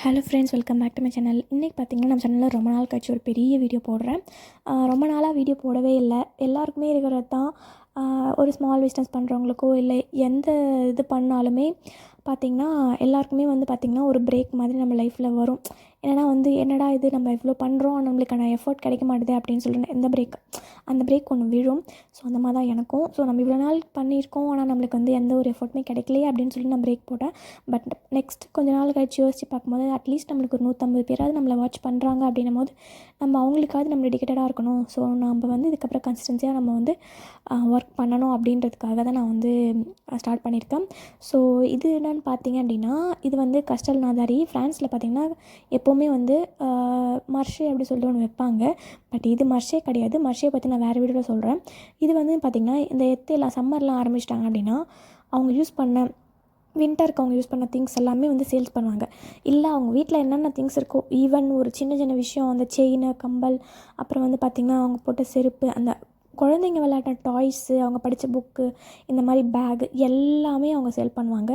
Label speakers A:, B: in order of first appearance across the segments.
A: Hello friends, welcome back to my channel. இன்றைக்கி பார்த்திங்கன்னா நம்ம சேனலில் ரொம்ப நாள் கழிச்சு ஒரு பெரிய வீடியோ போடுறேன். ரொம்ப நாளாக வீடியோ போடவே இல்லை. எல்லாருக்குமே இருக்கிறது தான். ஒரு ஸ்மால் பிஸ்னஸ் பண்ணுறவங்களுக்கோ இல்லை எந்த இது பண்ணாலுமே பார்த்திங்கன்னா எல்லாருக்குமே பார்த்திங்கன்னா ஒரு பிரேக் மாதிரி நம்ம லைஃப்பில் வரும். என்னடா இது நம்ம இவ்வளோ பண்ணுறோம், நம்மளுக்கான எஃபர்ட் கிடைக்க மாட்டுது அப்படின்னு சொல்லிட்டு அந்த பிரேக் ஒன்று விழும். ஸோ அந்த மாதிரி தான் எனக்கும். ஸோ நம்ம இவ்வளோ நாள் பண்ணியிருக்கோம், ஆனால் நம்மளுக்கு எந்த ஒரு எஃபர்ட்டுமே கிடைக்கலையே அப்படின்னு சொல்லி நான் பிரேக் போட்டேன். பட் நெக்ஸ்ட் கொஞ்ச நாள் கழிச்சு யோசித்து பார்க்கும்போது அட்லீஸ்ட் நம்மளுக்கு ஒரு 150 பேராவது நம்மளை வாட்ச் பண்ணுறாங்க அப்படின்னும் போது நம்ம அவங்களுக்காவது நம்ம டெடிக்கேட்டடாக இருக்கணும். ஸோ நம்ம இதுக்கப்புறம் கன்சிஸ்டன்சியாக நம்ம ஒர்க் பண்ணணும் அப்படின்றதுக்காக தான் நான் ஸ்டார்ட் பண்ணியிருக்கேன். ஸோ இது என்னென்னு பார்த்தீங்க அப்படின்னா, இது கஸ்டல் நாதாரி ஃப்ரான்ஸில் பார்த்திங்கன்னா எப்போவுமே மர்ஷே அப்படி சொல்லிட்டு ஒன்று வைப்பாங்க. பட் இது மர்ஷே கிடையாது. மர்ஷே பற்றி நான் வேறு வீடியோவில் சொல்கிறேன். இது பார்த்திங்கன்னா இந்த எத்தெல்லாம் சம்மர்லாம் ஆரம்பிச்சிட்டாங்க அப்படின்னா அவங்க யூஸ் பண்ண வின்டருக்கு அவங்க யூஸ் பண்ண திங்ஸ் எல்லாமே சேல்ஸ் பண்ணுவாங்க. இல்லை அவங்க வீட்டில் என்னென்ன திங்ஸ் இருக்கோ, ஈவன் ஒரு சின்ன சின்ன விஷயம், அந்த செயின், கம்பல், அப்புறம் பார்த்திங்கன்னா அவங்க போட்ட செருப்பு, அந்த குழந்தைங்க விளையாட்ட டாய்ஸு, அவங்க படித்த புக்கு, இந்த மாதிரி பேக் எல்லாமே அவங்க சேல் பண்ணுவாங்க.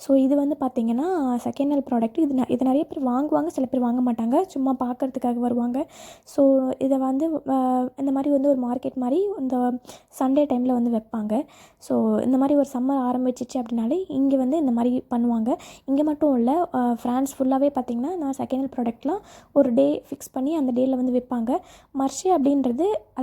A: ஸோ இது பார்த்திங்கன்னா செகண்ட் ஹேண்ட் ப்ராடக்ட். இது நிறைய பேர் வாங்குவாங்க, சில பேர் வாங்க மாட்டாங்க, சும்மா பார்க்குறதுக்காக வருவாங்க. ஸோ இதை இந்த மாதிரி ஒரு மார்க்கெட் மாதிரி இந்த சண்டே டைமில் வைப்பாங்க. ஸோ இந்த மாதிரி ஒரு சம்மர் ஆரம்பிச்சிச்சு அப்படின்னாலே இங்கே இந்த மாதிரி பண்ணுவாங்க. இங்கே மட்டும் இல்லை, ஃப்ரான்ஸ் ஃபுல்லாகவே பார்த்திங்கன்னா நான் செகண்ட் ஹேண்ட் ப்ராடக்ட்லாம் ஒரு டே ஃபிக்ஸ் பண்ணி அந்த டேயில் விற்பாங்க. மர்ஷே அப்படின்றது அதை